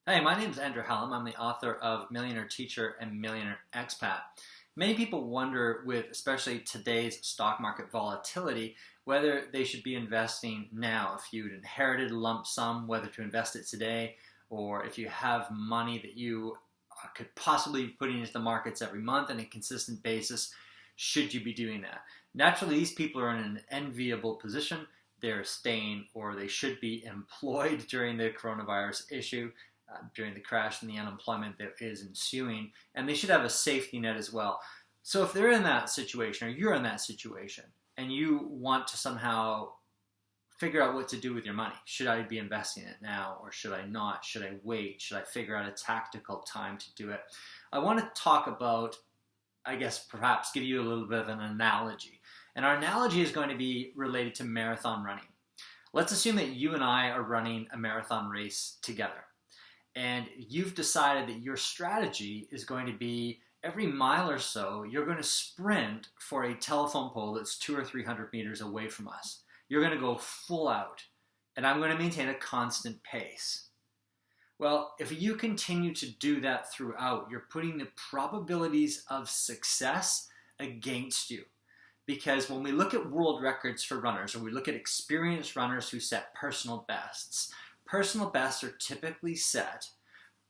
Hey, my name is Andrew Hallam. I'm the author of Millionaire Teacher and Millionaire Expat. Many people wonder, with especially today's stock market volatility, whether they should be investing now. If you'd inherited a lump sum, whether to invest it today, or if you have money that you could possibly be putting into the markets every month on a consistent basis, should you be doing that? Naturally, these people are in an enviable position. They're staying, or they should be employed during the coronavirus issue. During the crash and the unemployment that is ensuing, and they should have a safety net as well. So if they're in that situation, or you're in that situation, and you want to somehow figure out what to do with your money, should I be investing it now, or should I not? Should I wait? Should I figure out a tactical time to do it? I want to talk about, I guess perhaps give you a little bit of an analogy. And our analogy is going to be related to marathon running. Let's assume that you and I are running a marathon race together. And you've decided that your strategy is going to be every mile or so, you're going to sprint for a telephone pole that's 200 or 300 meters away from us. You're going to go full out, and I'm going to maintain a constant pace. Well, if you continue to do that throughout, you're putting the probabilities of success against you. Because when we look at world records for runners, or we look at experienced runners who set personal bests are typically set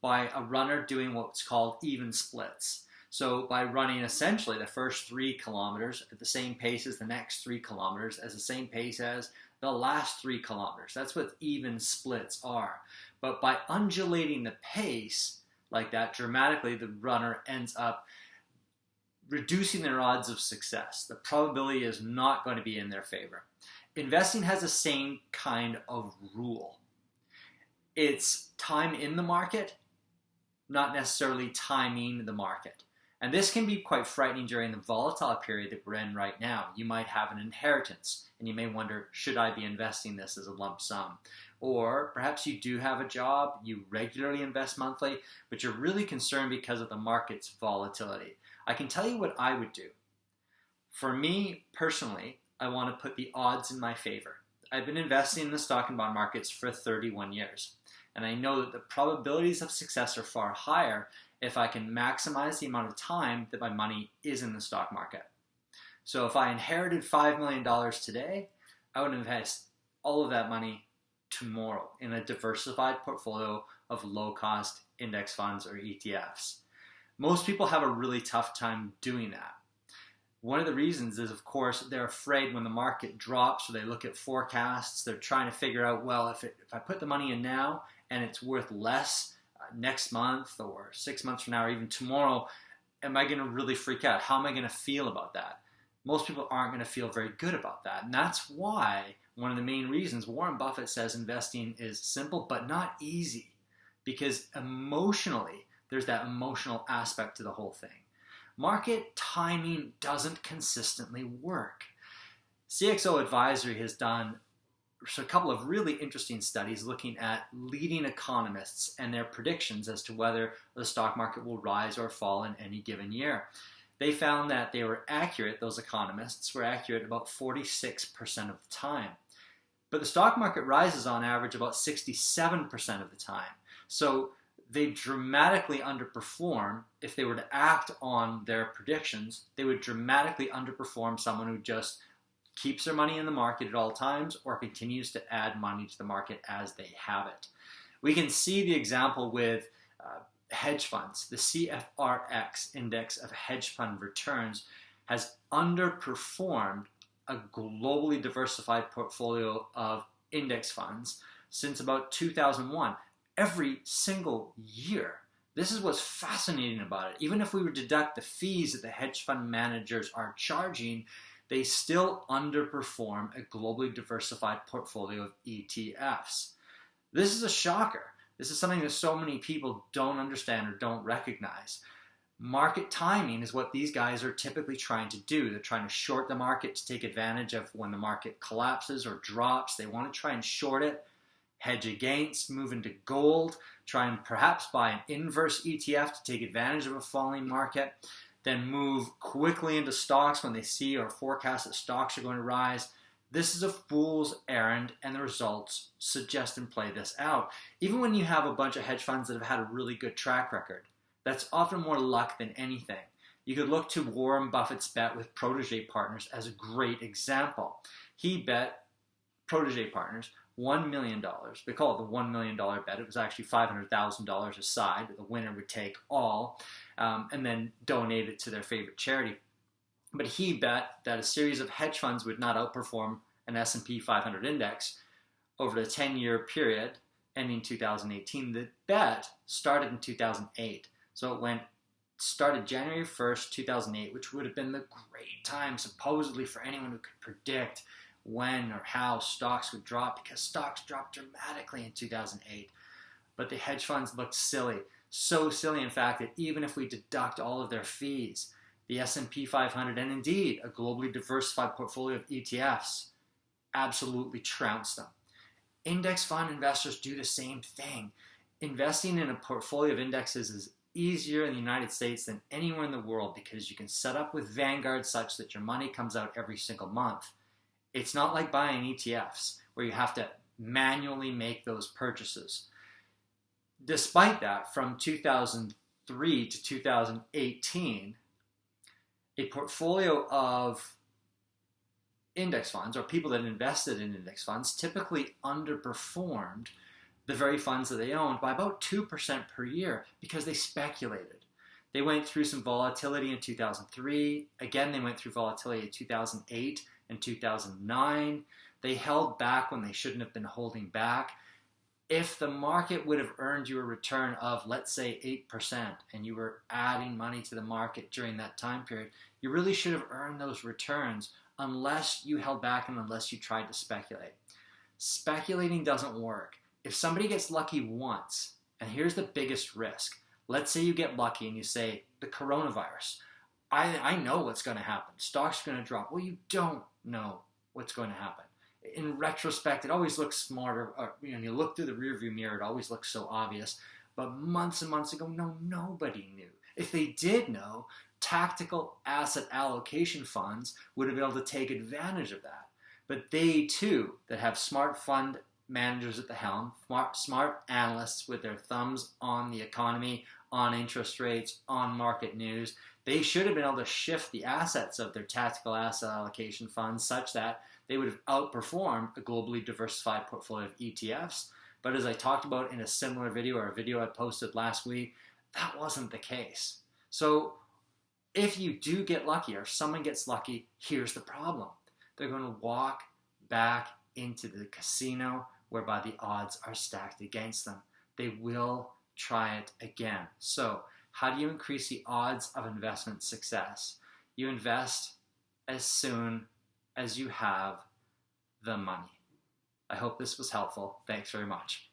by a runner doing what's called even splits. So by running essentially the first 3 kilometers at the same pace as the next 3 kilometers, as the same pace as the last 3 kilometers. That's what even splits are. But by undulating the pace like that dramatically, the runner ends up reducing their odds of success. The probability is not going to be in their favor. Investing has the same kind of rule. It's time in the market, not necessarily timing the market. And this can be quite frightening during the volatile period that we're in right now. You might have an inheritance, and you may wonder, should I be investing this as a lump sum? Or perhaps you do have a job, you regularly invest monthly, but you're really concerned because of the market's volatility. I can tell you what I would do. For me, personally, I want to put the odds in my favor. I've been investing in the stock and bond markets for 31 years. And I know that the probabilities of success are far higher if I can maximize the amount of time that my money is in the stock market. So if I inherited $5 million today, I would invest all of that money tomorrow in a diversified portfolio of low-cost index funds or ETFs. Most people have a really tough time doing that. One of the reasons is, of course, they're afraid when the market drops, or they look at forecasts, they're trying to figure out, well, if I put the money in now and it's worth less next month or 6 months from now or even tomorrow, am I going to really freak out? How am I going to feel about that? Most people aren't going to feel very good about that. And that's why one of the main reasons Warren Buffett says investing is simple but not easy, because emotionally, there's that emotional aspect to the whole thing. Market timing doesn't consistently work. CXO Advisory has done a couple of really interesting studies looking at leading economists and their predictions as to whether the stock market will rise or fall in any given year. They found that they were accurate, those economists were accurate about 46% of the time. But the stock market rises on average about 67% of the time. So they dramatically underperform. If they were to act on their predictions, they would dramatically underperform someone who just keeps their money in the market at all times or continues to add money to the market as they have it. We can see the example with hedge funds. The CFRX index of hedge fund returns has underperformed a globally diversified portfolio of index funds since about 2001. Every single year. This is what's fascinating about it. Even if we were to deduct the fees that the hedge fund managers are charging, they still underperform a globally diversified portfolio of ETFs. This is a shocker. This is something that so many people don't understand or don't recognize. Market timing is what these guys are typically trying to do. They're trying to short the market to take advantage of when the market collapses or drops. They want to try and short it, hedge against, move into gold, try and perhaps buy an inverse ETF to take advantage of a falling market, then move quickly into stocks when they see or forecast that stocks are going to rise, This is a fool's errand, and the results suggest and play this out. Even when you have a bunch of hedge funds that have had a really good track record, that's often more luck than anything. You could look to Warren Buffett's bet with Protege Partners as a great example. He bet Protege Partners $1 million. They call it the $1 million bet. It was actually $500,000 aside. The winner would take all and then donate it to their favorite charity. But he bet that a series of hedge funds would not outperform an S&P 500 index over the 10-year period ending 2018. The bet started in 2008. So it started January 1st, 2008, which would have been the great time supposedly for anyone who could predict when or how stocks would drop, because stocks dropped dramatically in 2008. But the hedge funds looked silly. So silly, in fact, that even if we deduct all of their fees, the S&P 500 and indeed a globally diversified portfolio of ETFs absolutely trounced them. Index fund investors do the same thing. Investing in a portfolio of indexes is easier in the United States than anywhere in the world because you can set up with Vanguard such that your money comes out every single month. It's not like buying ETFs where you have to manually make those purchases. Despite that, from 2003 to 2018, a portfolio of index funds or people that invested in index funds typically underperformed the very funds that they owned by about 2% per year because they speculated. They went through some volatility in 2003. Again, they went through volatility in 2008 and 2009. They held back when they shouldn't have been holding back. If the market would have earned you a return of, let's say, 8%, and you were adding money to the market during that time period, you really should have earned those returns unless you held back and unless you tried to speculate. Speculating doesn't work. If somebody gets lucky once, and here's the biggest risk, let's say you get lucky and you say, the coronavirus, I know what's going to happen. Stocks are going to drop. Well, you don't know what's going to happen. In retrospect, it always looks smarter. When you look through the rearview mirror, it always looks so obvious. But months and months ago, nobody knew. If they did know, tactical asset allocation funds would have been able to take advantage of that. But they too, that have smart fund managers at the helm, smart analysts with their thumbs on the economy, on interest rates, on market news, they should have been able to shift the assets of their tactical asset allocation funds such that they would have outperformed a globally diversified portfolio of ETFs. But as I talked about in a similar video or a video I posted last week, that wasn't the case. So if you do get lucky or if someone gets lucky, here's the problem. They're going to walk back into the casino whereby the odds are stacked against them. They will try it again. So how do you increase the odds of investment success? You invest as soon as you have the money. I hope this was helpful. Thanks very much.